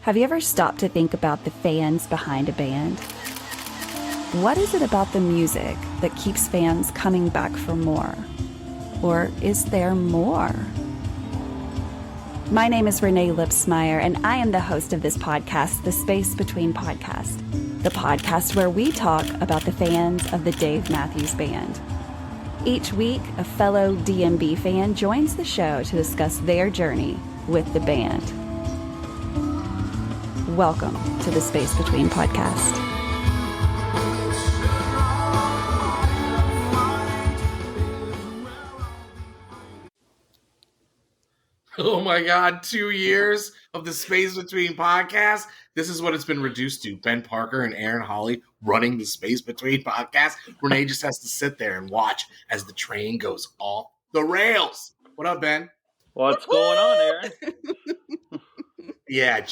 Have you ever stopped to think about the fans behind a band? What is it about the music that keeps fans coming back for more? Or is there more? My name is Renae Lipsmeyer, and I am the host of this podcast, The Space Between Podcast, the podcast where we talk about the fans of the Dave Matthews Band. Each week, a fellow DMB fan joins the show to discuss their journey with the band. Welcome to the Space Between Podcast. Oh my God, 2 years of the Space Between podcast. This is what it's been reduced to. Ben Parker and Aaron Hawley running the Space Between podcast. Renae just has to sit there and watch as the train goes off the rails. What up, Ben? What's going on, Aaron? Yeah,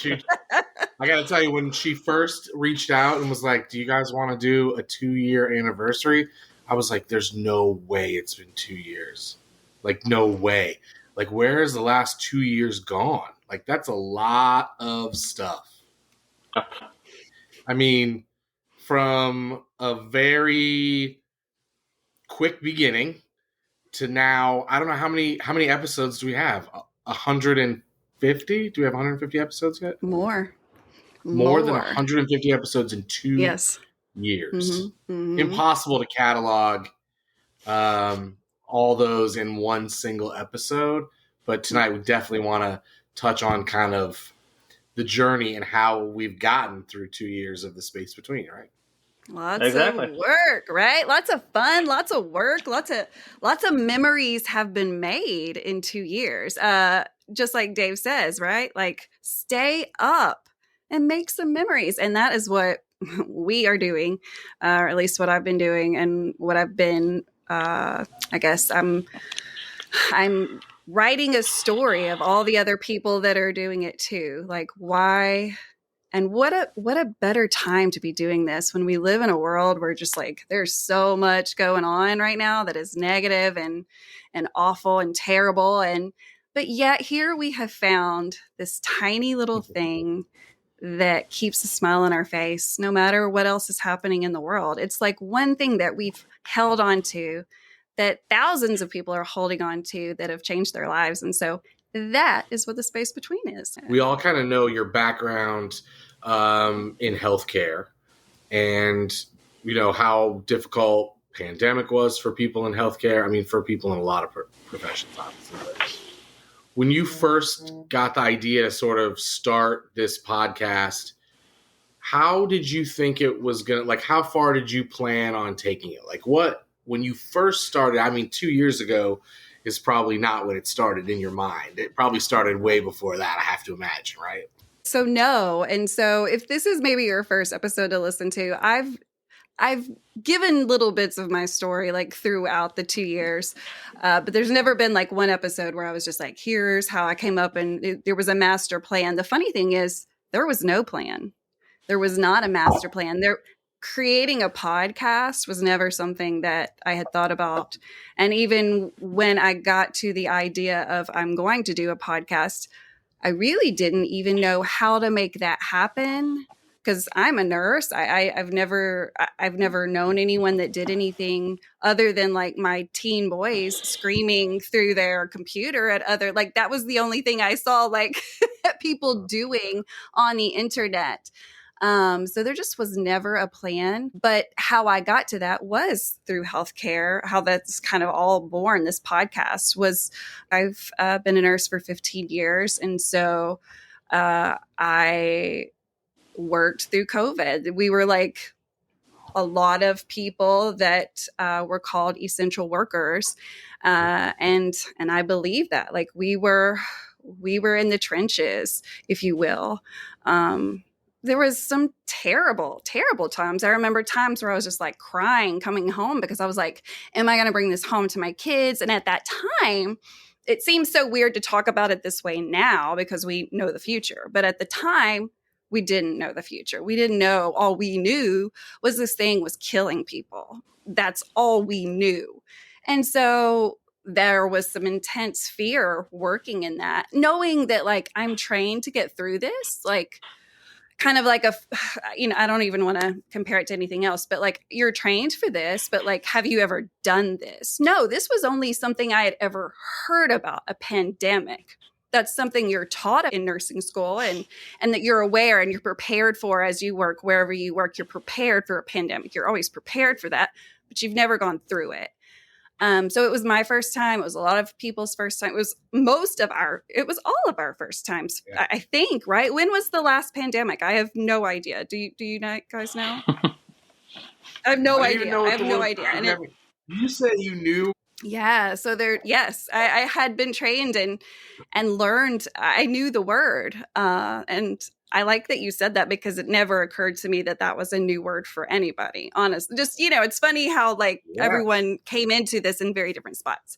I got to tell you, when she first reached out and was like, do you guys want to do a 2-year anniversary? I was like, there's no way it's been 2 years. Like, no way. Like, where is the last 2 years gone? Like, that's a lot of stuff. I mean, from a very quick beginning to now, I don't know how many episodes do we have? 150? Do we have 150 episodes yet? More than 150 episodes in 2 years. Mm-hmm. Impossible to catalog all those in one single episode. But tonight we definitely want to touch on kind of the journey and how we've gotten through 2 years of the Space Between, right? Lots of work, right? Lots of fun, lots of work, lots of memories have been made in 2 years. Just like Dave says, right? Like, stay up and make some memories. And that is what we are doing, or at least what I've been doing and what I've been, I guess I'm writing a story of all the other people that are doing it too. Like, why? And what a better time to be doing this when we live in a world where just like there's so much going on right now that is negative and awful and terrible. But yet here we have found this tiny little thing that keeps a smile on our face no matter what else is happening in the world. It's like one thing that we've held on to that thousands of people are holding on to that have changed their lives. And so that is what the Space Between is. We all kind of know your background in healthcare and, you know, how difficult pandemic was for people in healthcare. I mean, for people in a lot of professions, obviously. But when you first got the idea to sort of start this podcast, how did you think it was going to, like, how far did you plan on taking it? Like, when you first started, I mean, 2 years ago is probably not when it started in your mind. It probably started way before that, I have to imagine, right? So no. And so if this is maybe your first episode to listen to, I've given little bits of my story like throughout the 2 years, but there's never been like one episode where I was just like, here's how I came up and there was a master plan. The funny thing is there was no plan. There was not a master plan. Creating a podcast was never something that I had thought about. And even when I got to the idea of I'm going to do a podcast, I really didn't even know how to make that happen because I'm a nurse. I've never known anyone that did anything other than like my teen boys screaming through their computer at other, like that was the only thing I saw like people doing on the internet. So there just was never a plan, but how I got to that was through healthcare, how that's kind of all born. This podcast was, I've been a nurse for 15 years. And so I worked through COVID. We were like a lot of people that were called essential workers. And I believe that like we were in the trenches, if you will. There was some terrible, terrible times. I remember times where I was just like crying coming home because I was like, am I going to bring this home to my kids? And at that time, it seems so weird to talk about it this way now because we know the future. But at the time, we didn't know the future. We didn't know. All we knew was this thing was killing people. That's all we knew. And so there was some intense fear working in that, knowing that like I'm trained to get through this, like kind of like I don't even want to compare it to anything else, but like you're trained for this, but like, have you ever done this? No, this was only something I had ever heard about, a pandemic. That's something you're taught in nursing school, and that you're aware and you're prepared for as you work, wherever you work, you're prepared for a pandemic. You're always prepared for that, but you've never gone through it. So it was my first time. It was a lot of people's first time. It was all of our first times, Yeah. I think, right? When was the last pandemic? I have no idea. Do you guys know? I have no idea. I have no idea. And you said you knew. Yeah. So I had been trained and learned. I knew the word. And I like that you said that, because it never occurred to me that was a new word for anybody. Honestly, just, it's funny how like everyone came into this in very different spots.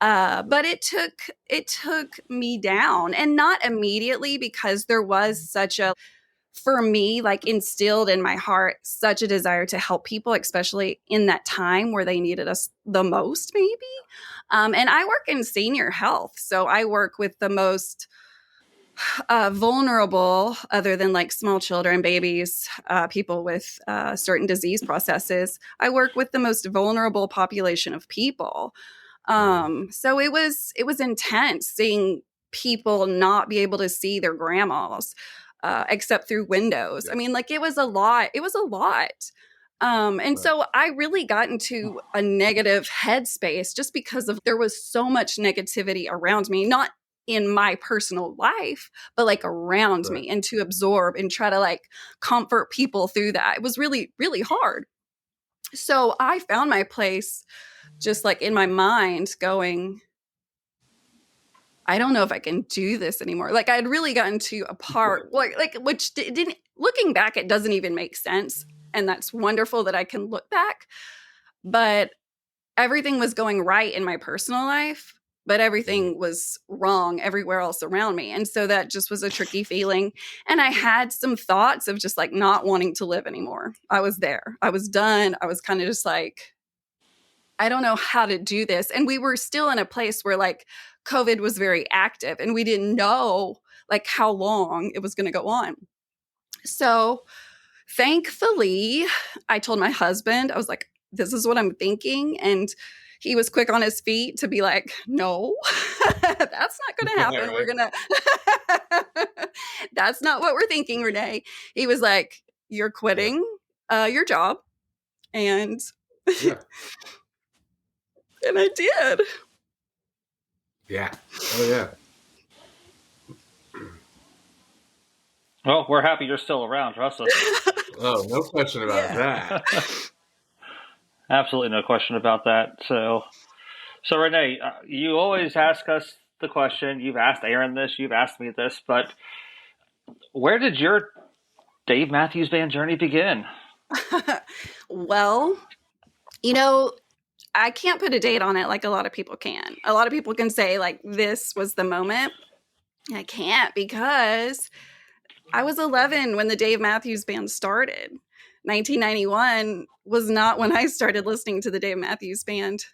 But it took me down, and not immediately, because there was for me, like instilled in my heart, such a desire to help people, especially in that time where they needed us the most, maybe. And I work in senior health. So I work with the most vulnerable, other than like small children, babies, people with certain disease processes. I work with the most vulnerable population of people. So it was intense seeing people not be able to see their grandmas except through windows. I mean, like it was a lot. And so I really got into a negative headspace just because there was so much negativity around me, not in my personal life, but like around me, and to absorb and try to like comfort people through that. It was really, really hard. So I found my place just like in my mind going, I don't know if I can do this anymore. Like I'd really gotten to a part like which didn't, looking back, it doesn't even make sense. And that's wonderful that I can look back, but everything was going right in my personal life, but everything was wrong everywhere else around me. And so that just was a tricky feeling. And I had some thoughts of just like not wanting to live anymore. I was there. I was done. I was kind of just like, I don't know how to do this. And we were still in a place where like COVID was very active, and we didn't know like how long it was going to go on. So thankfully, I told my husband, I was like, this is what I'm thinking. And he was quick on his feet to be like, no, that's not going to happen. We're going to, that's not what we're thinking, Renae. He was like, you're quitting your job. And, and I did. Yeah. Oh, yeah. Well, we're happy you're still around, trust us. Oh, no question about that. Absolutely no question about that. So Renae, you always ask us the question. You've asked Aaron this, you've asked me this, but where did your Dave Matthews Band journey begin? Well, I can't put a date on it like a lot of people can. A lot of people can say like, this was the moment. I can't, because I was 11 when the Dave Matthews Band started. 1991 was not when I started listening to the Dave Matthews Band,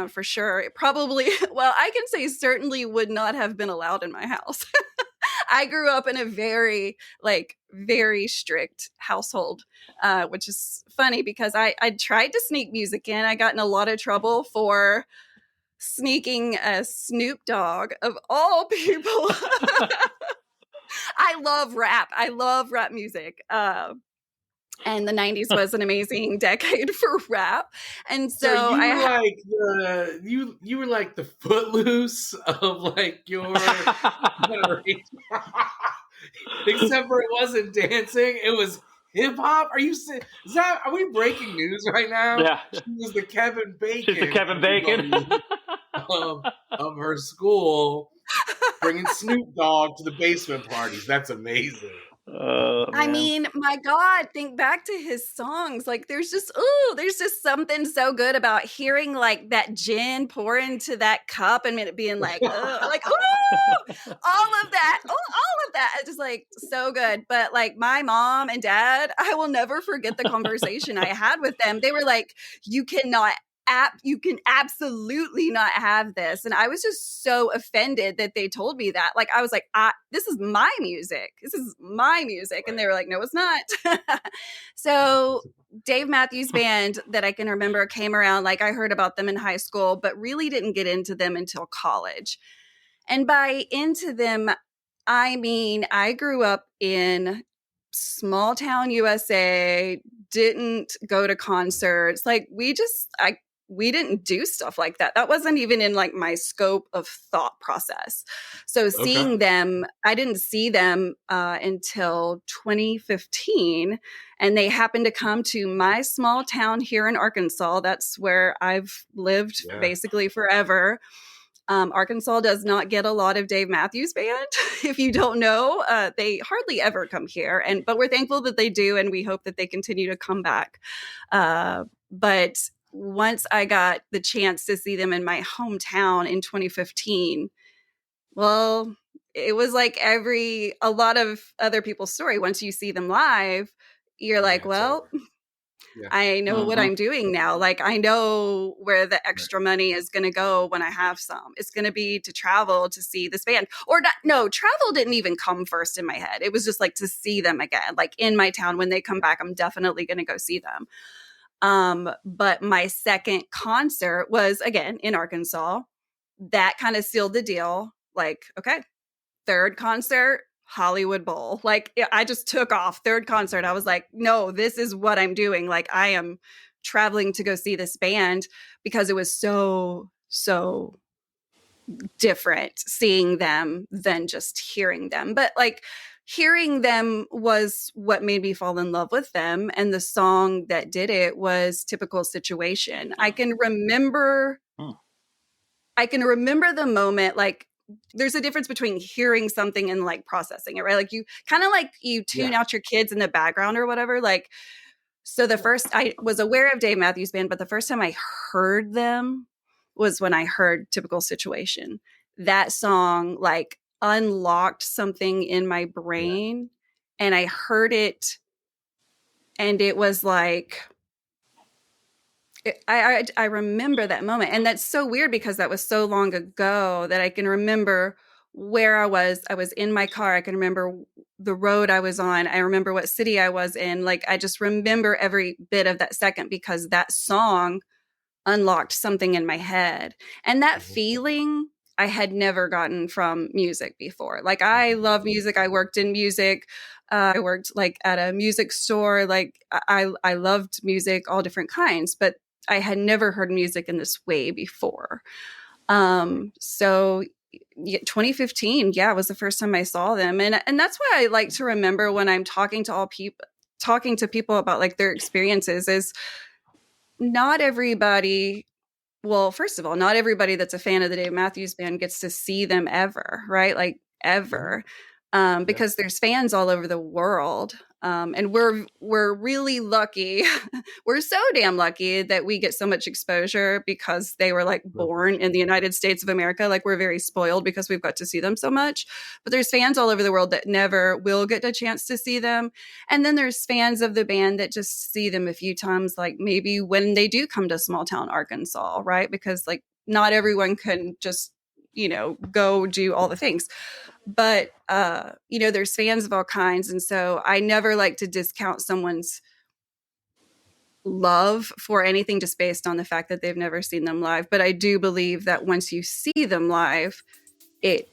for sure. It probably, well, I can say certainly would not have been allowed in my house. I grew up in a very strict household, which is funny because I tried to sneak music in. I got in a lot of trouble for sneaking a Snoop Dogg, of all people. I love rap. I love rap music. And the 90s was an amazing decade for rap. And so you were like the Footloose of like your generation. Except for it wasn't dancing, it was hip hop. Are we breaking news right now? Yeah. She was the Kevin Bacon. She's the Kevin Bacon of her school, bringing Snoop Dogg to the basement parties. That's amazing. I mean, my God, think back to his songs. Like there's just something so good about hearing like that gin pour into that cup and it being like, like, ooh, all of that. It's just like so good. But like my mom and dad, I will never forget the conversation I had with them. They were like, you cannot you can absolutely not have this. And I was just so offended that they told me that. Like, I was like, this is my music. This is my music. And they were like, no, it's not. So Dave Matthews Band, that I can remember, came around. Like, I heard about them in high school, but really didn't get into them until college. And by into them, I mean, I grew up in small town USA, didn't go to concerts. Like, we didn't do stuff like that. That wasn't even in like my scope of thought process. So seeing them, I didn't see them until 2015. And they happened to come to my small town here in Arkansas. That's where I've lived basically forever. Arkansas does not get a lot of Dave Matthews Band. If you don't know, they hardly ever come here, but we're thankful that they do, and we hope that they continue to come back. But once I got the chance to see them in my hometown in 2015, well, it was like a lot of other people's story. Once you see them live, you're like, well, I know what I'm doing now. Like, I know where the extra money is going to go when I have some. It's going to be to travel to see this band. Or not, no, travel didn't even come first in my head. It was just like to see them again. Like, in my town, when they come back, I'm definitely going to go see them. But my second concert was, again, in Arkansas. That kind of sealed the deal. Like, okay, third concert, Hollywood Bowl. Like, I just took off. Third concert, I was like, no, this is what I'm doing. Like, I am traveling to go see this band, because it was so different seeing them than just hearing them. But like, hearing them was what made me fall in love with them. And the song that did it was Typical Situation. I can remember the moment. Like, there's a difference between hearing something and like processing it, right? Like, you kind of like you tune out your kids in the background or whatever. Like, so I was aware of Dave Matthews Band, but the first time I heard them was when I heard Typical Situation. That song like unlocked something in my brain, and I heard it, and it was like, I remember that moment. And that's so weird, because that was so long ago that I can remember where I was. I was in my car. I can remember the road I was on. I remember what city I was in. Like, I just remember every bit of that second, because that song unlocked something in my head. And that feeling I had never gotten from music before. Like, I love music. I worked in music. I worked like at a music store. Like, I loved music, all different kinds, but I had never heard music in this way before. So 2015, was the first time I saw them. And that's why I like to remember when I'm talking to people about like their experiences, is not everybody, well, first of all, not everybody that's a fan of the Dave Matthews Band gets to see them ever, right? Like, ever. Because there's fans all over the world. And we're really lucky. We're so damn lucky that we get so much exposure, because they were like born in the United States of America. Like, we're very spoiled because we've got to see them so much. But there's fans all over the world that never will get a chance to see them. And then there's fans of the band that just see them a few times, like maybe when they do come to small town Arkansas, right? Because like, not everyone can just, go do all the things. But, there's fans of all kinds. And so I never like to discount someone's love for anything just based on the fact that they've never seen them live. But I do believe that once you see them live, it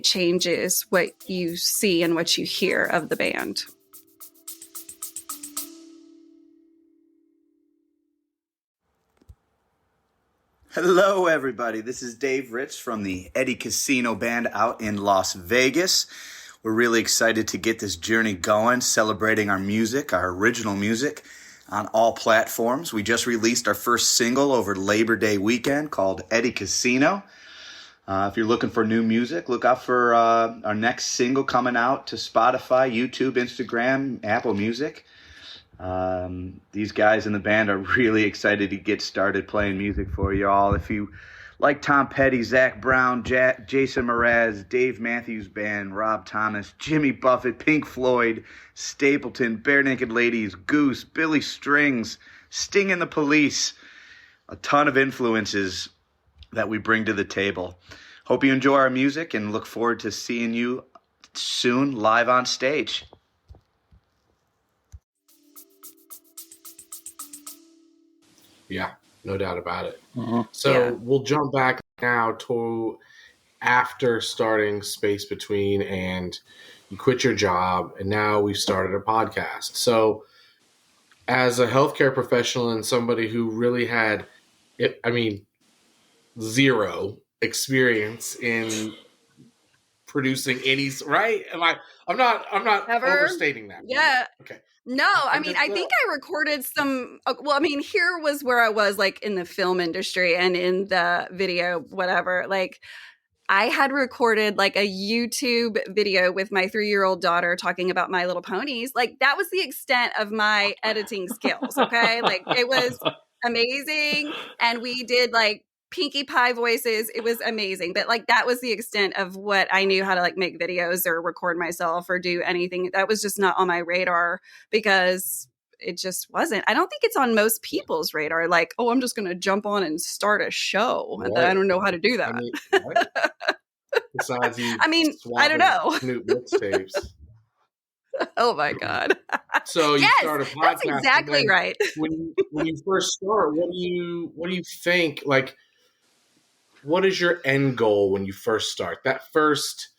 changes what you see and what you hear of the band. Hello, everybody. This is Dave Rich from the Eddie Casino Band out in Las Vegas. We're really excited to get this journey going, celebrating our music, our original music, on all platforms. We just released our first single over Labor Day weekend called Eddie Casino. If you're looking for new music, look out for our next single coming out to Spotify, YouTube, Instagram, Apple Music. These guys in the band are really excited to get started playing music for you all. If you like Tom Petty, Zach Brown, Jason Mraz, Dave Matthews Band, Rob Thomas, Jimmy Buffett, Pink Floyd, Stapleton, Bare Naked Ladies, Goose, Billy Strings, Sting and the Police, a ton of influences that we bring to the table. Hope you enjoy our music and look forward to seeing you soon live on stage. Yeah, no doubt about it. Mm-hmm. So we'll jump back now to after starting Space Between, and you quit your job, and now we've started a podcast. So as a healthcare professional and somebody who really had, zero experience in producing any, right? I'm not Ever? overstating that. Yeah. Okay. No, I I'm mean, just I think I recorded some. Well, I mean, here was where I was like in the film industry and in the video, whatever. Like, I had recorded like a YouTube video with my 3-year-old daughter talking about My Little Ponies. Like, that was the extent of my editing skills. Okay. Like, it was amazing. And we did like Pinkie Pie voices. It was amazing. But like, that was the extent of what I knew how to like make videos or record myself or do anything. That was just not on my radar because it just wasn't. I don't think it's on most people's radar. Like, oh, I'm just going to jump on and start a show. And I Right. don't know how to do that. Right? Besides you I mean, I don't swapping know. Snoop mixtapes. Oh my God. So you Yes, start a podcast. that's exactly right. When you first start, what do you think? Like, what is your end goal when you first start? That first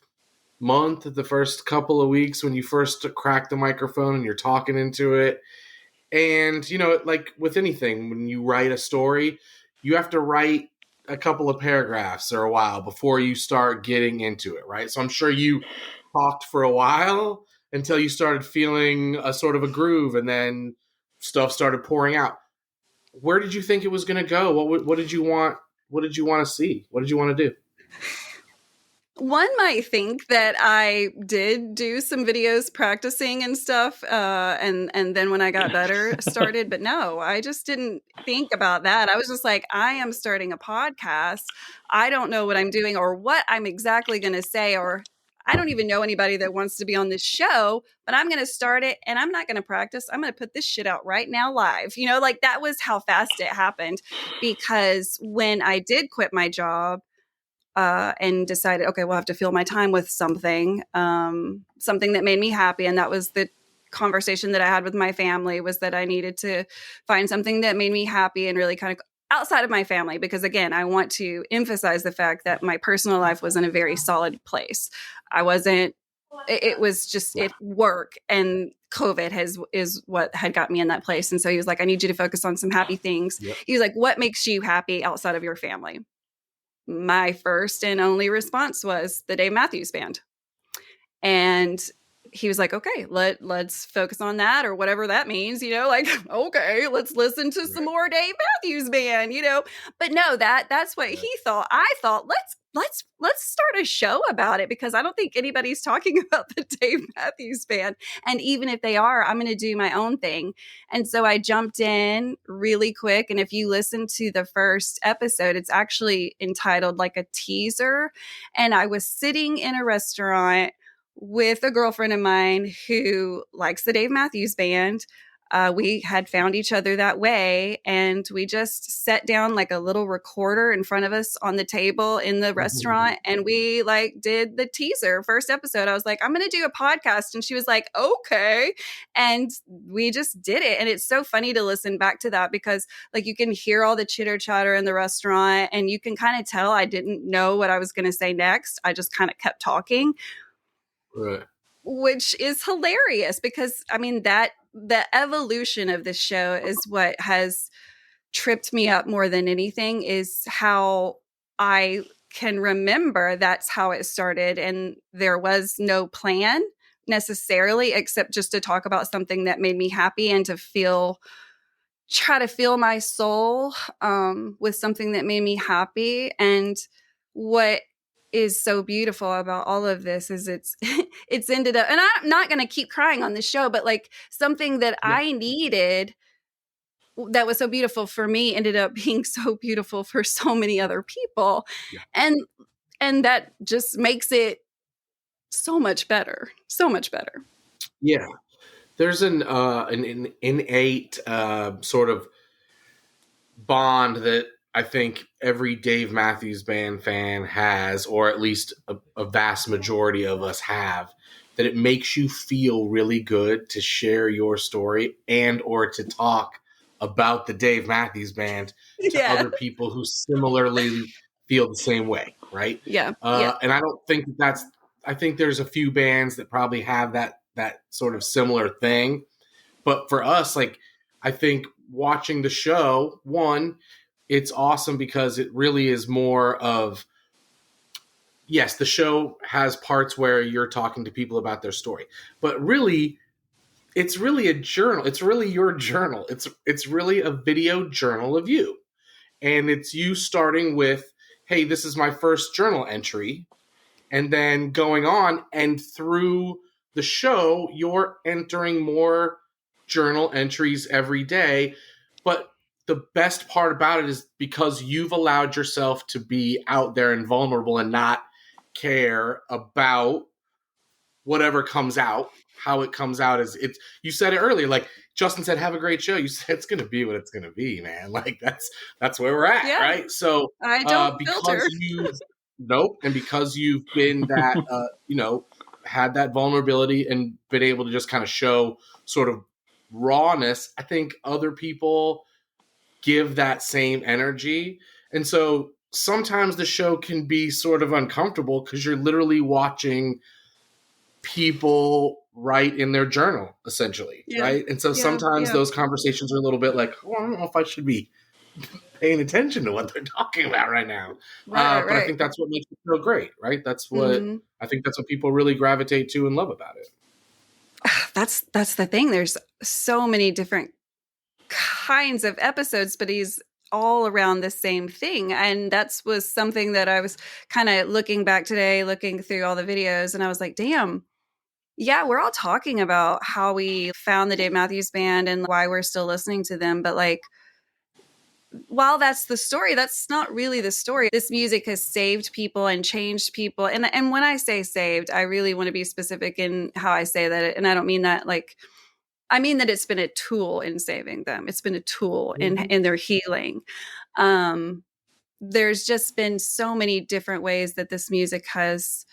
month, the first couple of weeks when you first crack the microphone and you're talking into it. And, like with anything, when you write a story, you have to write a couple of paragraphs or a while before you start getting into it, right? So I'm sure you talked for a while until you started feeling a sort of a groove, and then stuff started pouring out. Where did you think it was going to go? What did you want? What did you want to see? What did you want to do? One might think that I did do some videos practicing and stuff, and then when I got better, started. But no, I just didn't think about that. I was just like, I am starting a podcast. I don't know what I'm doing or what I'm exactly going to say, or I don't even know anybody that wants to be on this show. But I'm going to start it, and I'm not going to practice. I'm going to put this shit out right now live. Like that was how fast it happened. Because when I did quit my job. And decided, okay, we'll have to fill my time with something that made me happy. And that was the conversation that I had with my family, was that I needed to find something that made me happy and really kind of outside of my family. Because again, I want to emphasize the fact that my personal life was in a very solid place. I wasn't, it was just work, and COVID is what had got me in that place. And so he was like, I need you to focus on some happy things. Yep. He was like, what makes you happy outside of your family? My first and only response was the Dave Matthews Band. And he was like, okay, let's focus on that, or whatever that means, like, okay, let's listen to some more Dave Matthews Band, but no, that's what he thought. I thought, let's start a show about it, because I don't think anybody's talking about the Dave Matthews Band. And even if they are, I'm going to do my own thing. And so I jumped in really quick. And if you listen to the first episode, it's actually entitled like a teaser. And I was sitting in a restaurant with a girlfriend of mine who likes the Dave Matthews Band. We had found each other that way, and we just set down like a little recorder in front of us on the table in the restaurant, and we like did the teaser first episode. I was like, I'm going to do a podcast. And she was like, okay. And we just did it. And it's so funny to listen back to that, because like you can hear all the chitter chatter in the restaurant, and you can kind of tell I didn't know what I was going to say next. I just kind of kept talking. Right. Which is hilarious, because I mean that the evolution of this show is what has tripped me up more than anything, is how I can remember that's how it started, and there was no plan necessarily except just to talk about something that made me happy and to try to feel my soul with something that made me happy. And what is so beautiful about all of this is it's ended up, and I'm not going to keep crying on the show, but like something that I needed that was so beautiful for me ended up being so beautiful for so many other people. And that just makes it so much better. Yeah. There's an innate sort of bond that I think every Dave Matthews Band fan has, or at least a vast majority of us have, that it makes you feel really good to share your story and or to talk about the Dave Matthews Band to Yeah. other people who similarly feel the same way, right? Yeah. And I don't think I think there's a few bands that probably have that sort of similar thing. But for us, like, I think watching the show, one, it's awesome because it really is more of, yes, the show has parts where you're talking to people about their story, but really, it's really a journal. It's really your journal. It's really a video journal of you. And it's you starting with, hey, this is my first journal entry, and then going on, and through the show you're entering more journal entries every day. But the best part about it is because you've allowed yourself to be out there and vulnerable and not care about whatever comes out. How it comes out is, it's, you said it earlier, like Justin said, have a great show. You said it's going to be what it's going to be, man. Like that's where we're at. Yeah. Right. So I don't because filter. you've nope, and because you've been that had that vulnerability and been able to just kind of show sort of rawness, I think other people give that same energy. And so sometimes the show can be sort of uncomfortable because you're literally watching people write in their journal, essentially. Yeah. Right. And so sometimes those conversations are a little bit like, oh, I don't know if I should be paying attention to what they're talking about right now. But I think that's what makes it so great, right? That's what I think that's what people really gravitate to and love about it. That's the thing. There's so many different kinds of episodes, but he's all around the same thing. And that was something that I was kind of looking back today, looking through all the videos, and I was like, damn, yeah, we're all talking about how we found the Dave Matthews Band and why we're still listening to them. But like, while that's the story, that's not really the story. This music has saved people and changed people. And when I say saved, I really want to be specific in how I say that. And I don't mean that like, I mean that it's been a tool in saving them. It's been a tool in their healing. There's just been so many different ways that this music has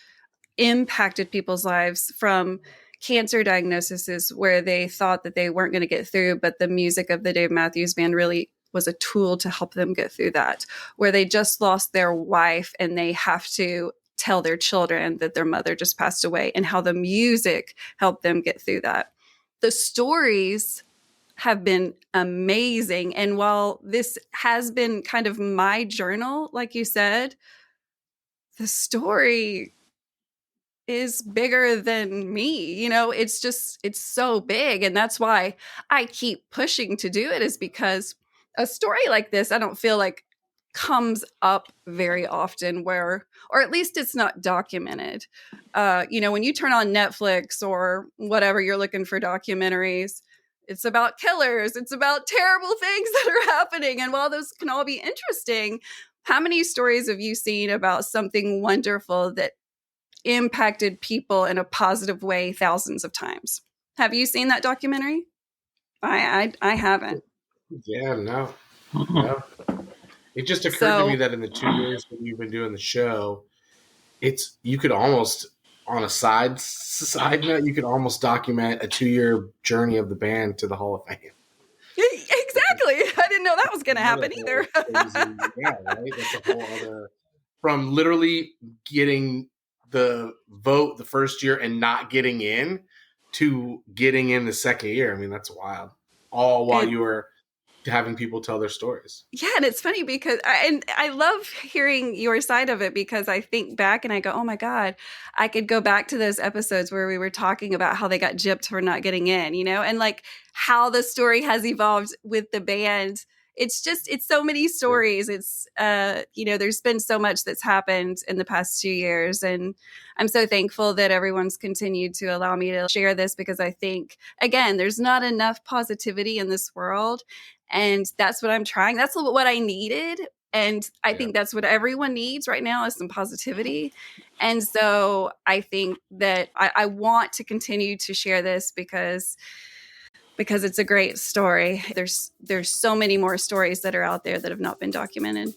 impacted people's lives, from cancer diagnoses where they thought that they weren't going to get through, but the music of the Dave Matthews Band really was a tool to help them get through that, where they just lost their wife and they have to tell their children that their mother just passed away, and how the music helped them get through that. The stories have been amazing. And while this has been kind of my journal, like you said, the story is bigger than me. You know, it's so big. And that's why I keep pushing to do it, is because a story like this, I don't feel like comes up very often, where, or at least it's not documented. When you turn on Netflix or whatever, you're looking for documentaries, it's about killers, it's about terrible things that are happening. And while those can all be interesting, how many stories have you seen about something wonderful that impacted people in a positive way thousands of times? Have you seen that documentary? I haven't. Yeah, no. It just occurred to me that in the 2 years that we've been doing the show, you could almost, on a side note, you could almost document a 2-year journey of the band to the Hall of Fame. Exactly. I didn't know that was going to happen either. Yeah, right. That's a whole other, from literally getting the vote the first year and not getting in to getting in the second year. I mean, that's wild. All while you were having people tell their stories. Yeah, and it's funny because I love hearing your side of it, because I think back and I go, oh my God, I could go back to those episodes where we were talking about how they got gypped for not getting in, and like how the story has evolved with the band. It's so many stories. It's, there's been so much that's happened in the past 2 years. And I'm so thankful that everyone's continued to allow me to share this, because I think, again, there's not enough positivity in this world. And that's what I'm trying. That's what I needed. And I think that's what everyone needs right now, is some positivity. And so I think that I want to continue to share this, because because it's a great story. There's so many more stories that are out there that have not been documented.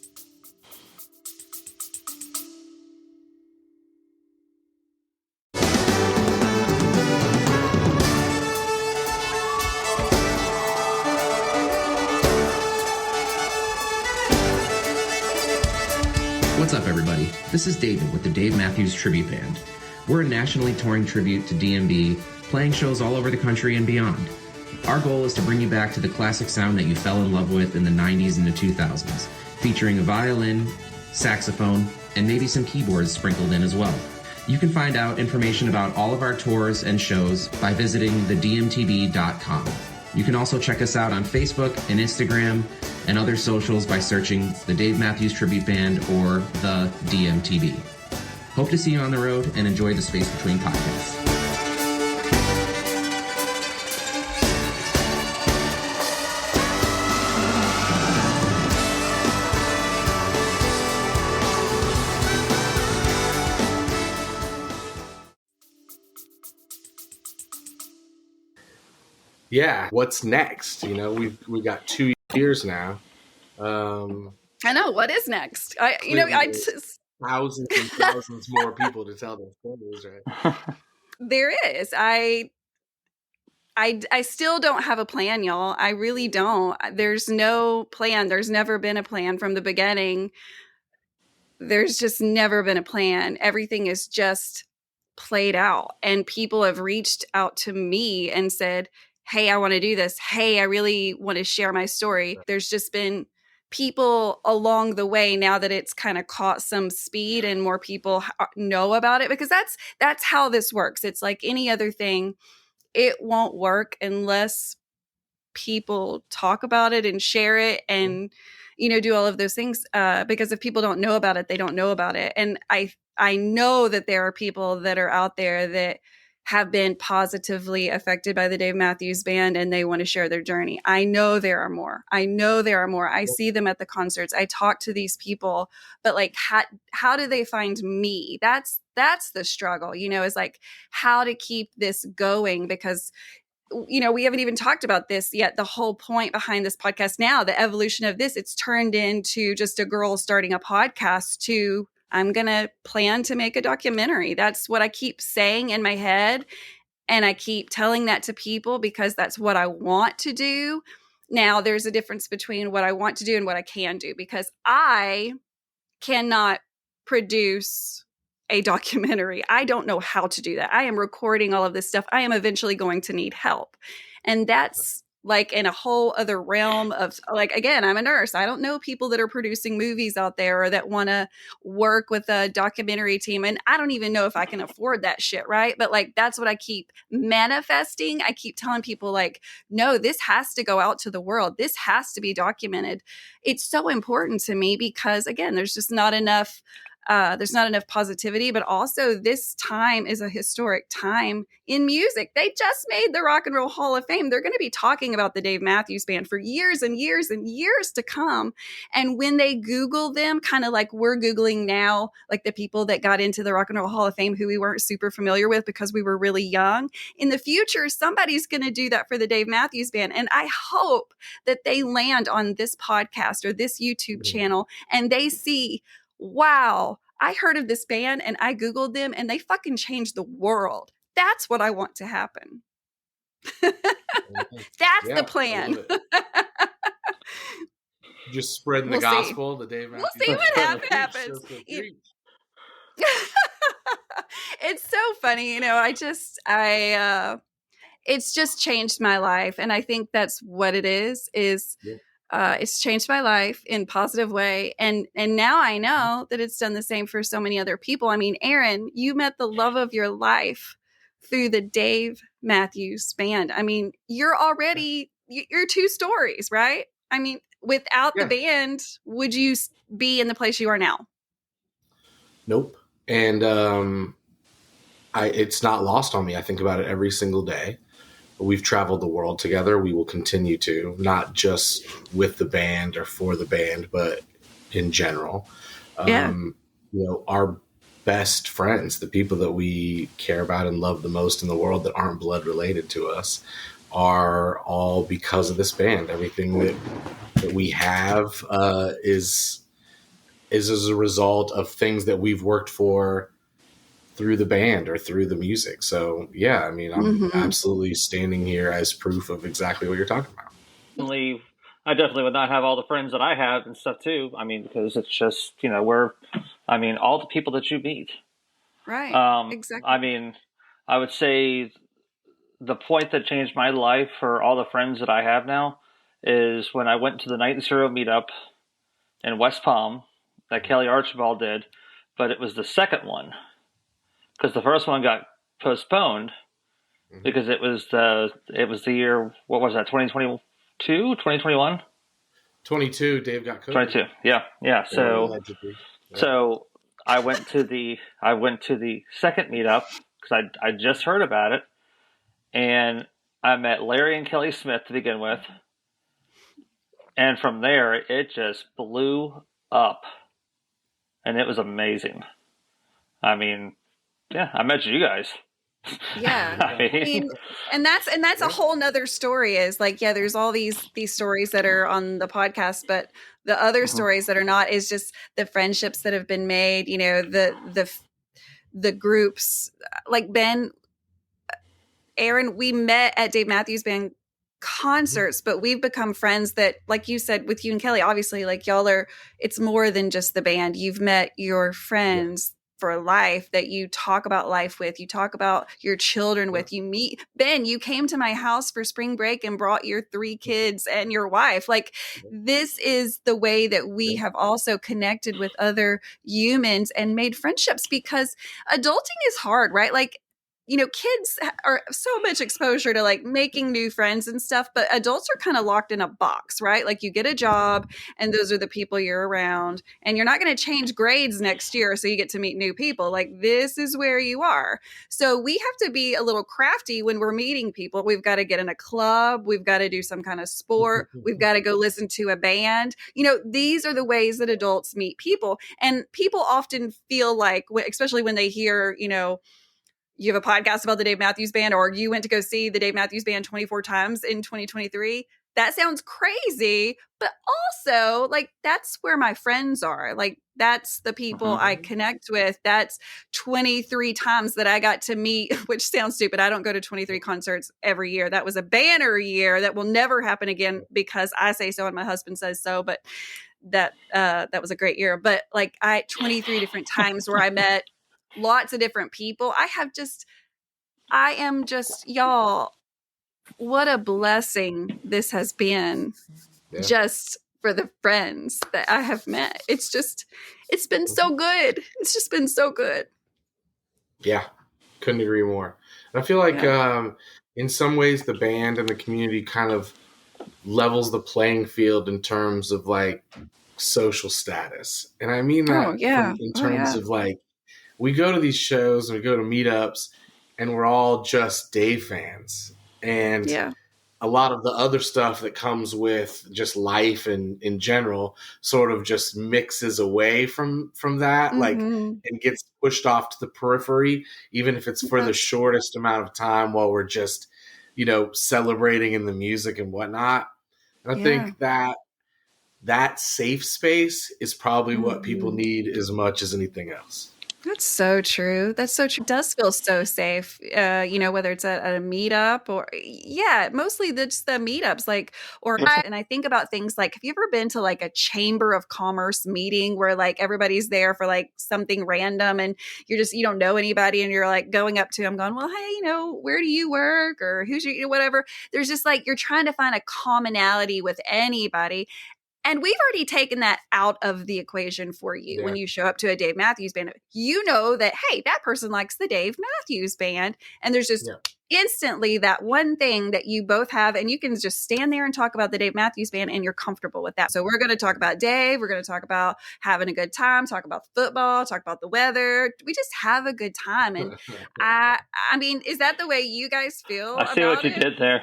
What's up, everybody? This is David with the Dave Matthews Tribute Band. We're a nationally touring tribute to DMB, playing shows all over the country and beyond. Our goal is to bring you back to the classic sound that you fell in love with in the 90s and the 2000s, featuring a violin, saxophone, and maybe some keyboards sprinkled in as well. You can find out information about all of our tours and shows by visiting thedmtb.com. You can also check us out on Facebook and Instagram and other socials by searching the Dave Matthews Tribute Band or the DMTB. Hope to see you on the road and enjoy the space between podcasts. Yeah, what's next? You know, we got 2 years now. I know, what is next? I just thousands and thousands more people to tell their stories, right? There is. I still don't have a plan, y'all. I really don't. There's no plan. There's never been a plan from the beginning. There's just never been a plan. Everything is just played out. And people have reached out to me and said, hey, I want to do this. Hey, I really want to share my story. There's just been people along the way now that it's kind of caught some speed and more people know about it, because that's how this works. It's like any other thing. It won't work unless people talk about it and share it and, do all of those things. Because if people don't know about it, they don't know about it. And I know that there are people that are out there that have been positively affected by the Dave Matthews Band and they want to share their journey. I know there are more. I see them at the concerts. I talk to these people, but like, how do they find me? That's the struggle, is like how to keep this going, because we haven't even talked about this yet. The whole point behind this podcast now, the evolution of this, it's turned into just a girl starting a podcast to I'm going to plan to make a documentary. That's what I keep saying in my head. And I keep telling that to people because that's what I want to do. Now, there's a difference between what I want to do and what I can do, because I cannot produce a documentary. I don't know how to do that. I am recording all of this stuff. I am eventually going to need help. And that's like in a whole other realm of, like, again, I'm a nurse. I don't know people that are producing movies out there or that want to work with a documentary team. And I don't even know if I can afford that shit, right? But like, that's what I keep manifesting. I keep telling people like, no, this has to go out to the world. This has to be documented. It's so important to me because, again, there's just not enough positivity, but also this time is a historic time in music. They just made the Rock and Roll Hall of Fame. They're going to be talking about the Dave Matthews Band for years and years and years to come. And when they Google them, kind of like we're Googling now, like the people that got into the Rock and Roll Hall of Fame who we weren't super familiar with because we were really young, in the future, somebody's going to do that for the Dave Matthews Band. And I hope that they land on this podcast or this YouTube channel and they see, wow, I heard of this band and I Googled them and they fucking changed the world. That's what I want to happen. That's the plan. Just spreading the gospel, the Dave Matthews. We'll see what happens. It's so funny, it's just changed my life. And I think that's what it is. It's changed my life in a positive way. And now I know that it's done the same for so many other people. I mean, Aaron, you met the love of your life through the Dave Matthews Band. I mean, you're two stories, right? I mean, without the band, would you be in the place you are now? Nope. And it's not lost on me. I think about it every single day. We've traveled the world together. We will continue to, not just with the band or for the band, but in general. Our best friends, the people that we care about and love the most in the world that aren't blood related to us, are all because of this band. Everything that we have is as a result of things that we've worked for through the band or through the music. So yeah, I mean, I'm absolutely standing here as proof of exactly what you're talking about. I definitely would not have all the friends that I have and stuff too. I mean, because it's just, all the people that you meet. Right. Exactly. I mean, I would say the point that changed my life for all the friends that I have now is when I went to the Night Zero meetup in West Palm that Kelly Archibald did, but it was the second one because the first one got postponed because it was the year, what was that, 2022, 2021? 22, Dave got COVID. 22, yeah. So I went to the second meetup because I just heard about it, and I met Larry and Kelly Smith to begin with, and from there it just blew up, and it was amazing. I mean, yeah, I met you guys. Yeah. I mean, and that's a whole nother story is like, yeah, there's all these stories that are on the podcast, but the other stories that are not is just the friendships that have been made, the groups like Ben, Aaron, we met at Dave Matthews Band concerts, but we've become friends that, like you said, with you and Kelly, obviously, like y'all are, it's more than just the band. You've met your friends for life that you talk about life with, you talk about your children with, you meet Ben, you came to my house for spring break and brought your 3 kids and your wife. Like this is the way that we have also connected with other humans and made friendships, because adulting is hard, right? Like, kids are so much exposure to like making new friends and stuff, but adults are kind of locked in a box, right? Like you get a job and those are the people you're around, and you're not going to change grades next year. So you get to meet new people. Like this is where you are. So we have to be a little crafty when we're meeting people. We've got to get in a club. We've got to do some kind of sport. We've got to go listen to a band. These are the ways that adults meet people. And people often feel like, especially when they hear, you have a podcast about the Dave Matthews Band, or you went to go see the Dave Matthews Band 24 times in 2023. That sounds crazy, but also like that's where my friends are. Like that's the people I connect with. That's 23 times that I got to meet, which sounds stupid. I don't go to 23 concerts every year. That was a banner year that will never happen again because I say so and my husband says so, but that was a great year. But like 23 different times where I met lots of different people. I am just, y'all, what a blessing this has been just for the friends that I have met. It's been so good. It's just been so good. Yeah, couldn't agree more. And I feel like in some ways the band and the community kind of levels the playing field in terms of like social status. And I mean that in terms of like, we go to these shows and we go to meetups and we're all just Dave fans. And a lot of the other stuff that comes with just life and in general sort of just mixes away from that, like, and gets pushed off to the periphery, even if it's for the shortest amount of time while we're just, celebrating in the music and whatnot. And I think that safe space is probably what people need as much as anything else. That's so true. That's so true. It does feel so safe, whether it's at a meetup or, mostly just the meetups. And I think about things like, have you ever been to like a chamber of commerce meeting where like everybody's there for like something random and you don't know anybody and you're like going up to them going, well, hey, where do you work or who's your, whatever. There's just like, you're trying to find a commonality with anybody. And we've already taken that out of the equation for you. When you show up to a Dave Matthews Band, you know that, hey, that person likes the Dave Matthews Band. And there's just instantly that one thing that you both have, and you can just stand there and talk about the Dave Matthews Band and you're comfortable with that. So we're going to talk about Dave. We're going to talk about having a good time, talk about football, talk about the weather. We just have a good time. And I mean, is that the way you guys feel? I see what you did there.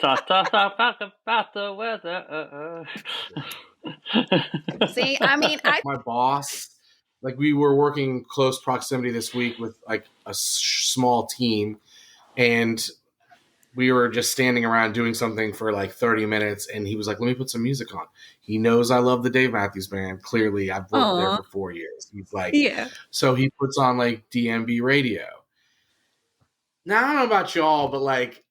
Talk about the weather. See, I mean, my boss, like we were working close proximity this week with like a small team, and we were just standing around doing something for like 30 minutes, and he was like, let me put some music on. He knows I love the Dave Matthews Band. Clearly, I've worked there Aw. for 4 years. He's like, Yeah. so he puts on like DMB radio. Now, I don't know about y'all, but like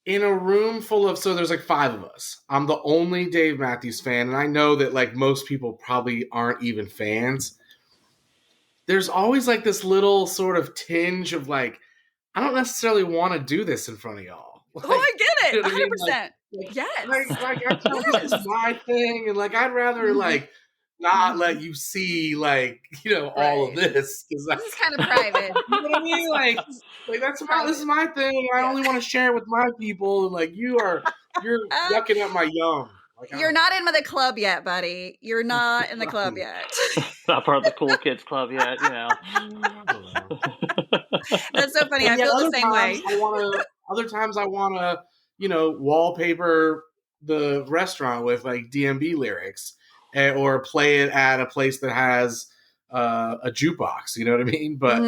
in a room full of, so there's like 5 of us. I'm the only Dave Matthews fan, and I know that like most people probably aren't even fans. There's always like this little sort of tinge of like, I don't necessarily want to do this in front of y'all. Like, I get it. you know what I mean? 100%. Like, Yes. I tell this is my thing, and like I'd rather like not let you see like all of Right. this because This is kind of private. you know what I mean? Like this is my thing. I only want to share it with my people, and like you're yucking at my yum. Like, You're not in the club yet, buddy. You're not in the club yet. Not part of the cool kids club yet, That's so funny. I And yet feel the same way. Other times I want to, wallpaper the restaurant with like DMB lyrics, or play it at a place that has a jukebox. You know what I mean? But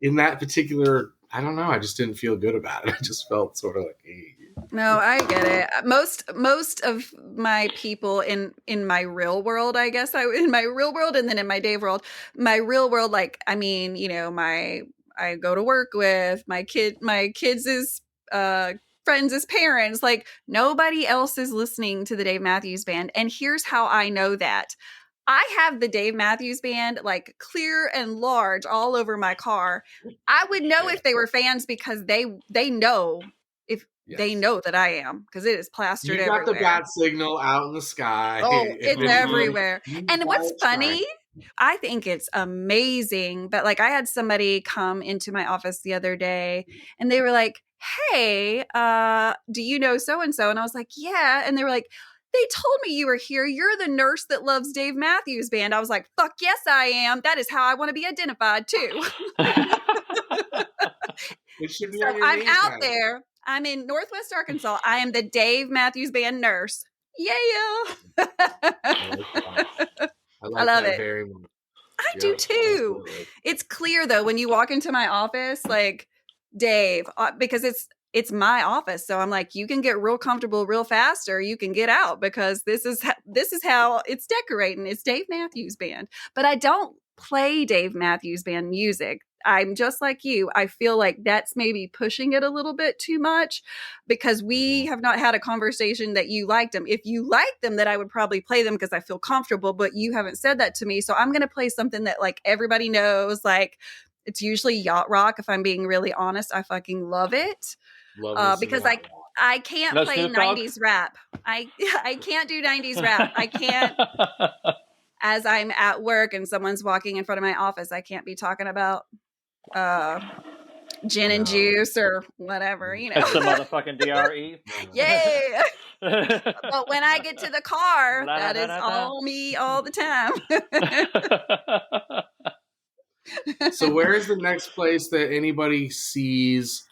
in that particular, I don't know. I just didn't feel good about it. I just felt sort of like, hey. No, I get it. Most of my people in my real world, I guess, in my real world, and then in my Dave world, my real world, like, I mean, I go to work with my kids is friends as parents, like nobody else is listening to the Dave Matthews Band. And here's how I know that. I have the Dave Matthews Band like clear and large all over my car. I would know if they were fans because they know if they know that I am, because it is plastered You got everywhere. the bat signal out in the sky. Oh, it's everywhere. And what's funny, I think it's amazing, but like I had somebody come into my office the other day and they were like, hey, do you know so-and-so? And I was like, yeah. And they were like, they told me you were here. You're the nurse that loves Dave Matthews Band. I was like, fuck yes, I am. That is how I want to be identified too. It should be So on your I'm name out tag. there. I'm in Northwest Arkansas. I am the Dave Matthews Band nurse. Yeah. I love it. Very much. I do too. Absolutely. It's clear though when you walk into my office, like Dave, because it's my office. So I'm like, you can get real comfortable real fast, or you can get out, because this is how it's decorating. It's Dave Matthews Band, but I don't play Dave Matthews Band music. I'm just like you. I feel like that's maybe pushing it a little bit too much, because we have not had a conversation that you liked them. If you liked them, that I would probably play them because I feel comfortable, but you haven't said that to me. So I'm going to play something that like everybody knows. Like it's usually yacht rock. If I'm being really honest, I fucking love it. Because I can't play 90s rap. I can't do 90s rap. I can't. As I'm at work and someone's walking in front of my office, I can't be talking about gin and juice or whatever, It's the motherfucking DRE. Yay! But when I get to the car, that is all me all the time. So where is the next place that anybody sees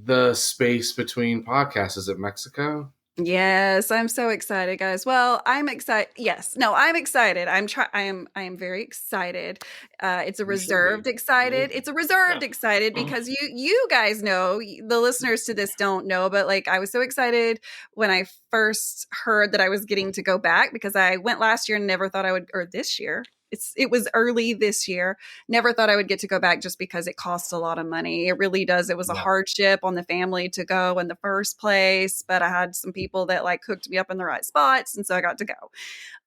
the space between podcasts? Is it Mexico? Yes, I'm so excited, guys. Well, I'm excited. Yes, no, I'm excited. I am very excited. It's a reserved excited. It's a reserved excited because you guys know, the listeners to this don't know, but like I was so excited when I first heard that I was getting to go back, because I went last year and never thought I would, or this year. It was early this year. Never thought I would get to go back just because it costs a lot of money. It really does. It was a hardship on the family to go in the first place, but I had some people that like hooked me up in the right spots, and so I got to go.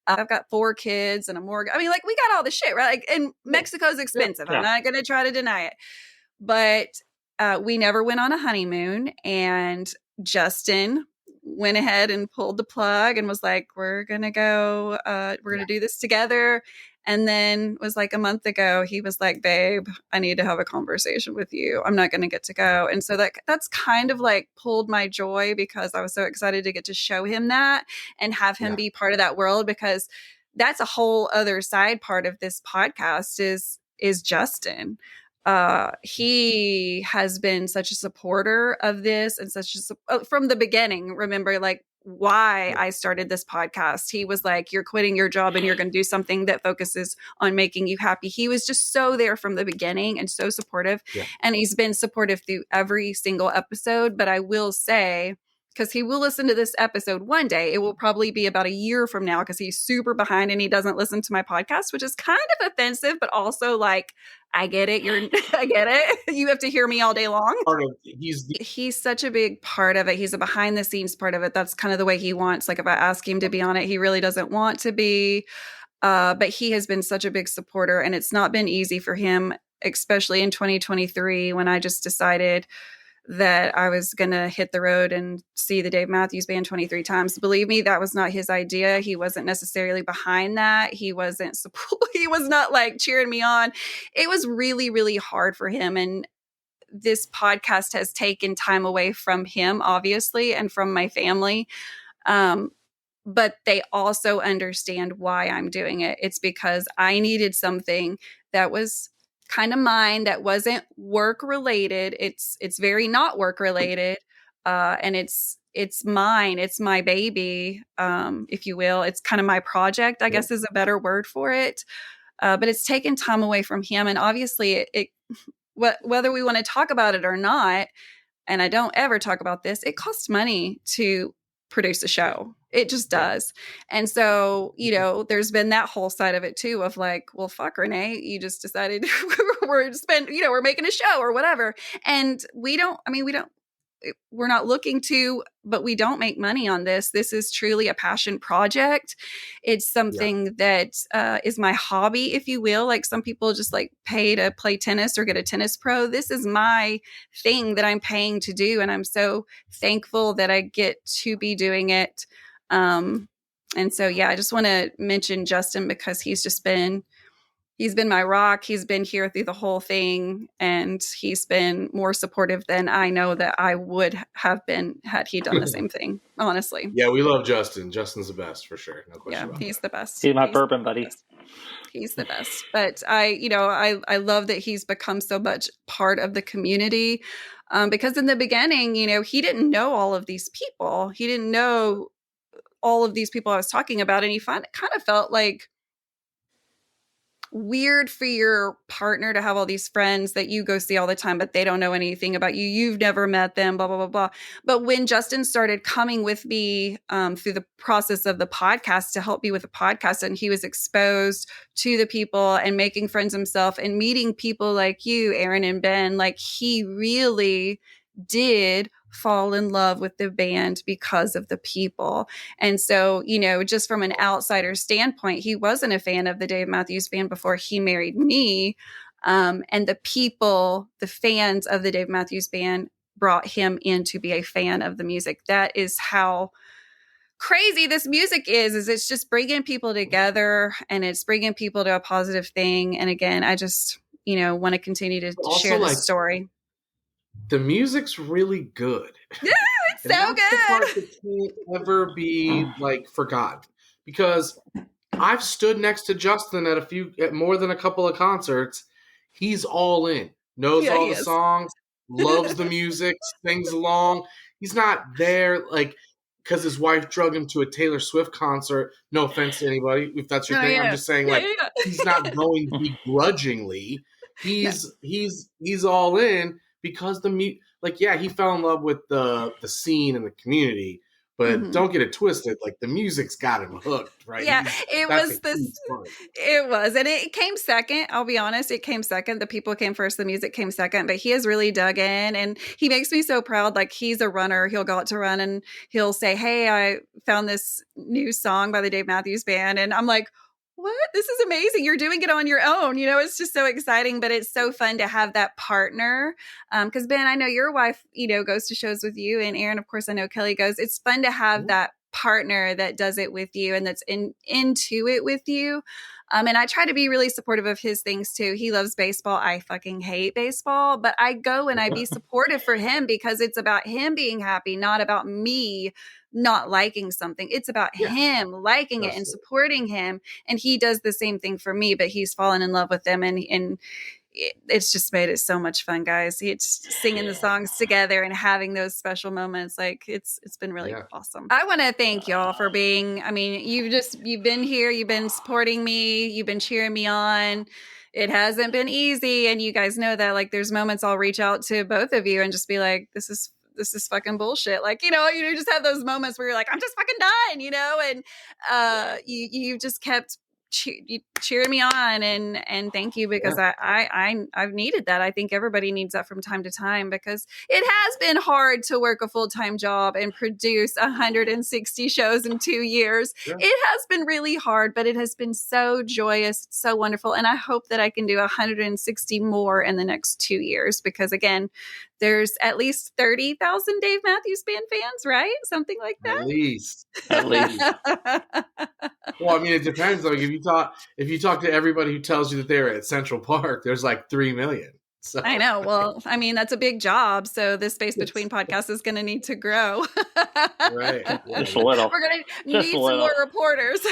I've got 4 kids and a mortgage. I mean, like we got all the shit, right? Like, and Mexico's expensive. I'm not going to try to deny it, but we never went on a honeymoon, and Justin went ahead and pulled the plug and was like, we're going to go, we're going to do this together. And then it was like a month ago, he was like, babe, I need to have a conversation with you. I'm not going to get to go. And so that's kind of like pulled my joy, because I was so excited to get to show him that and have him be part of that world, because that's a whole other side part of this podcast is Justin. He has been such a supporter of this, and from the beginning. Remember, like why I started this podcast. He was like, you're quitting your job and you're going to do something that focuses on making you happy. He was just so there from the beginning and so supportive. Yeah. And he's been supportive through every single episode. But I will say, because he will listen to this episode one day, it will probably be about a year from now because he's super behind and he doesn't listen to my podcast, which is kind of offensive, but also like, I get it. I get it. You have to hear me all day long. He's such a big part of it. He's a behind the scenes part of it. That's kind of the way he wants. Like if I ask him to be on it, he really doesn't want to be. But he has been such a big supporter, and it's not been easy for him, especially in 2023 when I just decided that I was going to hit the road and see the Dave Matthews Band 23 times. Believe me, that was not his idea. He wasn't necessarily behind that. He was not like cheering me on. It was really, really hard for him. And this podcast has taken time away from him, obviously, and from my family. But they also understand why I'm doing it. It's because I needed something that was kind of mine, that wasn't work related. It's very not work related. And it's mine. It's my baby, if you will. It's kind of my project, I guess is a better word for it. But it's taken time away from him. And obviously whether we want to talk about it or not, and I don't ever talk about this, it costs money to produce a show. It just does. And so, there's been that whole side of it too, of like, well, fuck, Renae, you just decided we're making a show or whatever. And we're not looking to, but we don't make money on this. This is truly a passion project. It's something that is my hobby, if you will. Like some people just like pay to play tennis or get a tennis pro. This is my thing that I'm paying to do. And I'm so thankful that I get to be doing it. And so, I just want to mention Justin because he's been my rock. He's been here through the whole thing, and he's been more supportive than I know that I would have been had he done the same thing, honestly. Yeah, we love Justin. Justin's the best for sure. No question about he's that. The best. He's my bourbon buddy. He's the best. But I love that he's become so much part of the community because in the beginning, he didn't know all of these people. He didn't know all of these people I was talking about, and he kind of felt like weird for your partner to have all these friends that you go see all the time, but they don't know anything about you. You've never met them, blah, blah, blah, blah. But when Justin started coming with me through the process of the podcast to help me with the podcast, and he was exposed to the people and making friends himself and meeting people like you, Aaron and Ben, like he really did fall in love with the band because of the people. And so, just from an outsider standpoint, he wasn't a fan of the Dave Matthews Band before he married me. And the people, the fans of the Dave Matthews Band brought him in to be a fan of the music. That is how crazy this music is it's just bringing people together and it's bringing people to a positive thing. And again, I just, want to continue to share this story. The music's really good. Yeah, it's so good. The part that can't ever be like forgotten, because I've stood next to Justin at more than a couple of concerts. He's all in, knows all the songs, loves the music, sings along. He's not there like because his wife drug him to a Taylor Swift concert. No offense to anybody if that's your thing. Yeah. I'm just saying he's not going begrudgingly. He's all in. Because he fell in love with the scene and the community, but don't get it twisted. Like the music's got him hooked, right? Yeah, it was, and it came second. I'll be honest, it came second. The people came first, the music came second. But he has really dug in, and he makes me so proud. Like he's a runner. He'll go out to run, and he'll say, "Hey, I found this new song by the Dave Matthews Band," and I'm like, what? This is amazing. You're doing it on your own. It's just so exciting, but it's so fun to have that partner. Because Ben, I know your wife, goes to shows with you, and Aaron, of course, I know Kelly goes. It's fun to have that partner that does it with you and that's into it with you. And I try to be really supportive of his things too. He loves baseball. I fucking hate baseball, but I go and I be supportive for him because it's about him being happy, not about me not liking something. It's about him liking it and supporting him. And he does the same thing for me, but he's fallen in love with them. And it's just made it so much fun, guys. It's singing the songs together and having those special moments. Like it's been really awesome. I want to thank y'all for being, I mean, you've been here, you've been supporting me, you've been cheering me on. It hasn't been easy. And you guys know that, like, there's moments I'll reach out to both of you and just be like, this is fucking bullshit. Like, you just have those moments where you're like, I'm just fucking done, and you just kept cheering me on, and thank you, because I've needed that. I think everybody needs that from time to time, because it has been hard to work a full-time job and produce 160 shows in 2 years. It has been really hard, but it has been so joyous, so wonderful. And I hope that I can do 160 more in the next 2 years, because again, there's at least 30,000 Dave Matthews Band fans, right? Something like that. At least. Well, I mean, it depends. Like if you talk to everybody who tells you that they're at Central Park, there's like 3 million. So. I know. Well, I mean, that's a big job. So the space between podcasts is going to need to grow. Right. Just a little. We're going to need some more reporters.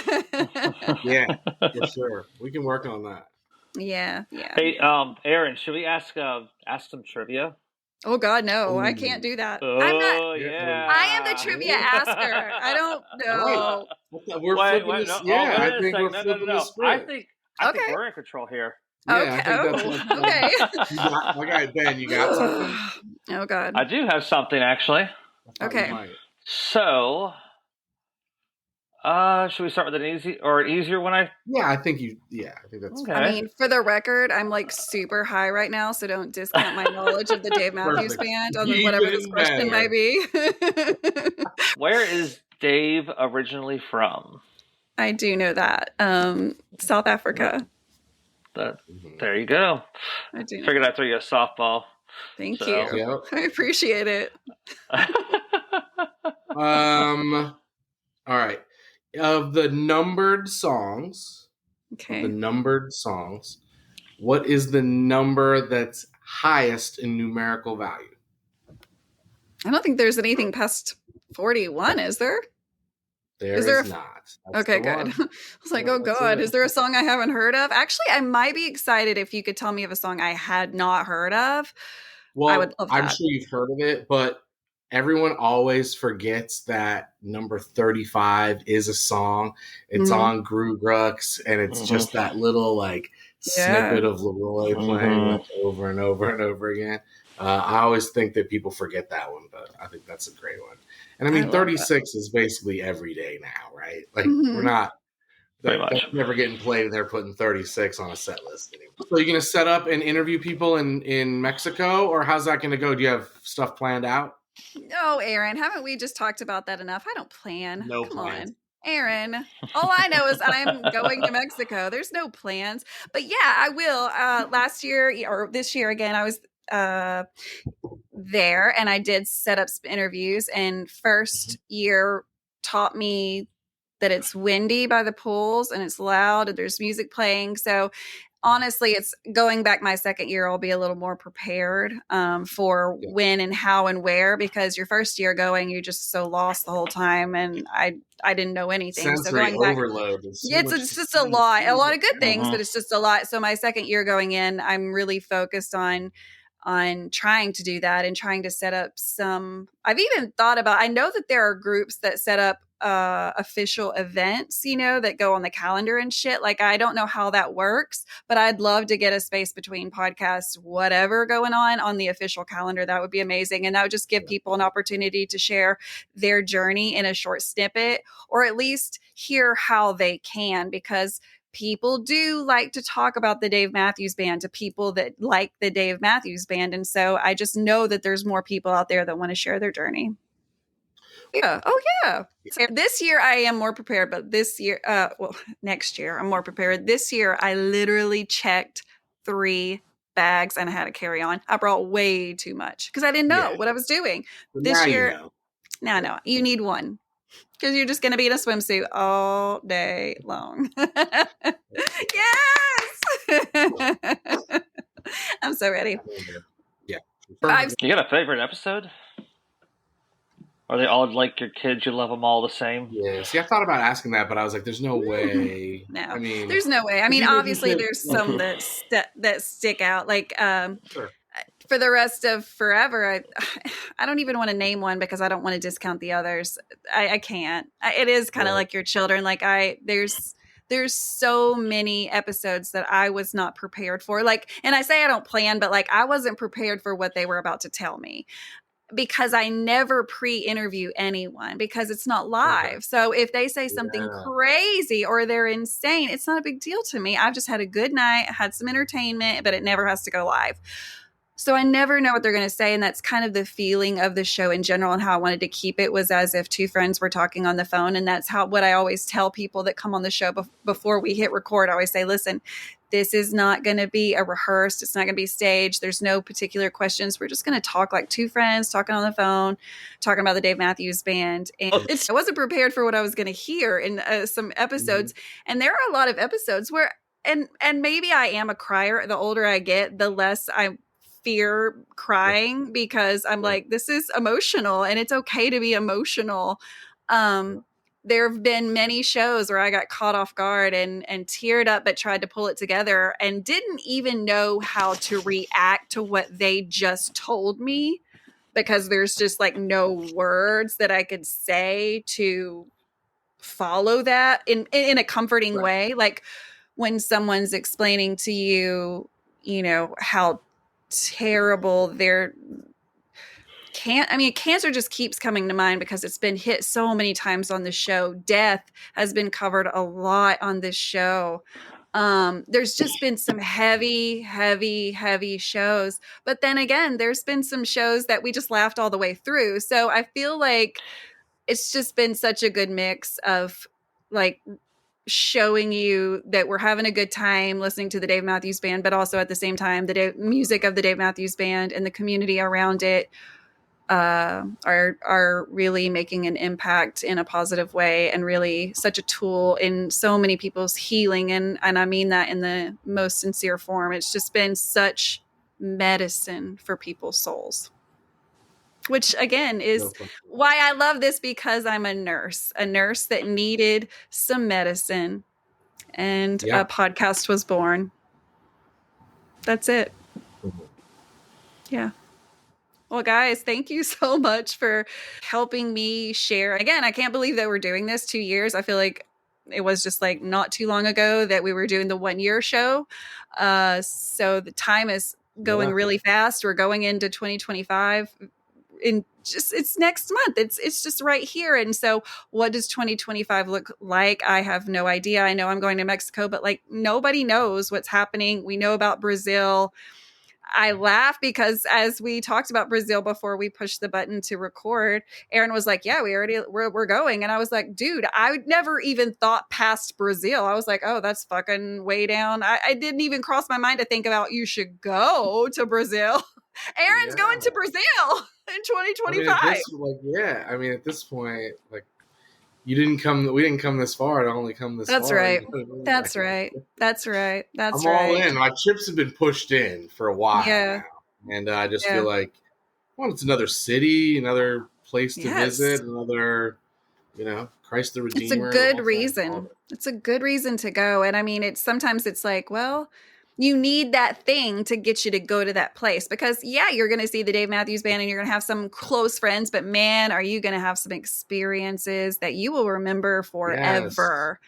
Yeah, for sure. We can work on that. Yeah. Hey, Aaron, should we ask some trivia? Oh God, no! I can't do that. Oh, I'm not. Yeah. I am the trivia asker. I don't know. We're flipping this. I think we're flipping the script. I think we're in control here. Yeah, okay. Okay, Ben, you got something? Oh God. I do have something, actually. Okay. So, should we start with an easier one? I think that's okay. I mean, for the record, I'm like super high right now, so don't discount my knowledge of the Dave Matthews Band on whatever this question might be. Where is Dave originally from? I do know that. South Africa. There you go. I do. Figured I'd throw you a softball. Thank you. Yep. I appreciate it. All right. Of the numbered songs, what is the number that's highest in numerical value? I don't think there's anything past 41, is there? Is there not. That's okay, good. I was like, oh God, is there a song I haven't heard of? Actually, I might be excited if you could tell me of a song I had not heard of. Well, I would love that. I'm sure you've heard of it, but everyone always forgets that number 35 is a song. It's on Gru Grux, and it's just that little like snippet of Leroy playing over and over and over again. I always think that people forget that one, but I think that's a great one. And I mean, 36 is basically every day now, right? Like we're not that's never getting played, and they're putting 36 on a set list anymore. So you're going to set up and interview people in Mexico, or how's that going to go? Do you have stuff planned out? No, Aaron, haven't we just talked about that enough? I don't plan. No Come plans. on. Aaron, all I know is I'm going to Mexico. There's no plans. But yeah, I will. Last year or this year again, I was there, and I did set up some interviews, and first year taught me that it's windy by the pools and it's loud and there's music playing. So honestly, it's going back my second year. I'll be a little more prepared for when and how and where, because your first year going, you're just so lost the whole time. And I didn't know anything. Sensory so going back, overload. it's just a lot of good things, but it's just a lot. So my second year going in, I'm really focused on trying to do that and trying to set up some. I've even thought about, I know that there are groups that set up official events, that go on the calendar and shit. Like, I don't know how that works, but I'd love to get a space between podcasts, whatever going on the official calendar. That would be amazing. And that would just give people an opportunity to share their journey in a short snippet, or at least hear how they can, because people do like to talk about the Dave Matthews Band to people that like the Dave Matthews Band. And so I just know that there's more people out there that want to share their journey. Yeah. Oh, yeah. This year I am more prepared, but this year, next year I'm more prepared. This year I literally checked 3 bags and I had to carry on. I brought way too much because I didn't know what I was doing. But this now year, no, you need one. Because you're just going to be in a swimsuit all day long. Yes! I'm so ready. Yeah. You got a favorite episode? Are they all like your kids? You love them all the same? Yeah. See, I thought about asking that, but I was like, "There's no way." No, I mean, there's no way. I mean, even if you obviously said, there's like, some that stick out. Like sure. for the rest of forever, I don't even want to name one because I don't want to discount the others. I can't. It is kind of Right. like your children. Like there's so many episodes that I was not prepared for. Like, and I say I don't plan, but like I wasn't prepared for what they were about to tell me, because I never pre-interview anyone because it's not Okay. live. So if they say something Yeah. crazy or they're insane, it's not a big deal to me. I've just had a good night, had some entertainment, but it never has to go live. So I never know what they're going to say. And that's kind of the feeling of the show in general, and how I wanted to keep it was as if two friends were talking on the phone. And that's what I always tell people that come on the show before we hit record. I always say, listen, this is not going to be a rehearsed. It's not going to be staged. There's no particular questions. We're just going to talk like two friends talking on the phone, talking about the Dave Matthews Band. And I wasn't prepared for what I was going to hear in some episodes. Mm-hmm. And there are a lot of episodes where, and maybe I am a crier. The older I get, the less I fear crying, because I'm like, this is emotional and it's okay to be emotional. There have been many shows where I got caught off guard and teared up, but tried to pull it together and didn't even know how to react to what they just told me, because there's just like no words that I could say to follow that in a comforting way. Like when someone's explaining to you, you know, how terrible cancer just keeps coming to mind because it's been hit so many times on the show. Death has been covered a lot on this show. There's just been some heavy shows, but then again, there's been some shows that we just laughed all the way through. So I feel like it's just been such a good mix of like showing you that we're having a good time listening to the Dave Matthews Band, but also at the same time, the music of the Dave Matthews Band and the community around it are really making an impact in a positive way, and really such a tool in so many people's healing. And I mean that in the most sincere form. It's just been such medicine for people's souls, which again is why I love this, because I'm a nurse that needed some medicine, and a podcast was born. That's it. Yeah. Well, guys, thank you so much for helping me share. Again, I can't believe that we're doing this 2 years. I feel like it was just like not too long ago that we were doing the 1 year show. So the time is going really fast. We're going into 2025 it's next month. It's just right here. And so what does 2025 look like? I have no idea. I know I'm going to Mexico, but like nobody knows what's happening. We know about Brazil. I laugh because as we talked about Brazil before we pushed the button to record, Aaron was like, yeah, we're going. And I was like, dude, I never even thought past Brazil. I was like, oh, that's fucking way down. I didn't even cross my mind to think about you should go to Brazil. Aaron's going to Brazil in 2025. I mean, at this point, like, we didn't come this far to only come this That's far. right. You know what I mean? That's right. That's right. That's I'm right. all in. My chips have been pushed in for a while now. And I just feel like, well, it's another city, another place to visit, another, Christ the Redeemer. It's a good reason. It's a good reason to go. And I mean, sometimes it's like, well, you need that thing to get you to go to that place, because you're going to see the Dave Matthews Band and you're going to have some close friends, but man, are you going to have some experiences that you will remember forever.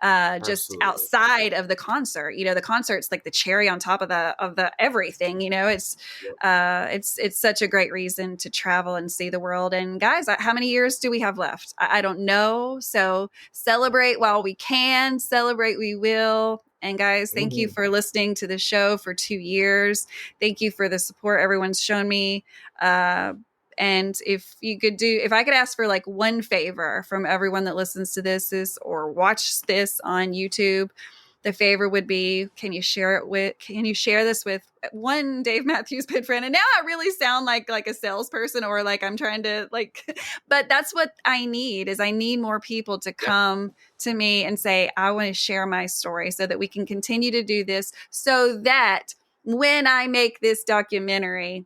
Just outside of the concert. The concert's like the cherry on top of the everything. It's such a great reason to travel and see the world. And guys, how many years do we have left? I don't know. So celebrate while we can. Celebrate we will. And guys, thank you for listening to the show for 2 years. Thank you for the support everyone's shown me. And if I could ask for like one favor from everyone that listens to this or watch this on YouTube, the favor would be, can you share this with one Dave Matthews Band friend? And now I really sound like a salesperson, or like I'm trying to but that's what I need. I need more people to come to me and say, I want to share my story, so that we can continue to do this, so that when I make this documentary,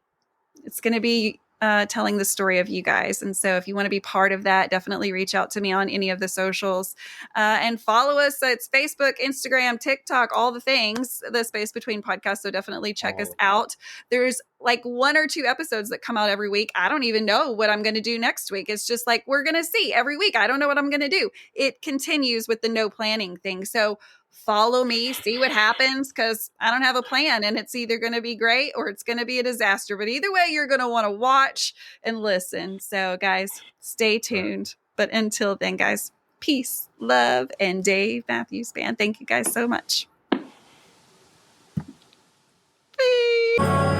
it's going to be telling the story of you guys. And so if you want to be part of that, definitely reach out to me on any of the socials and follow us. It's Facebook, Instagram, TikTok, all the things, the Space Between podcasts. So definitely check us out. There's like 1 or 2 episodes that come out every week. I don't even know what I'm going to do next week. It's just like, we're going to see every week. I don't know what I'm going to do. It continues with the no planning thing. So follow me, see what happens, because I don't have a plan, and it's either going to be great or it's going to be a disaster. But either way, you're going to want to watch and listen. So guys, stay tuned. But until then, guys, peace, love, and Dave Matthews Band. Thank you guys so much. Bye.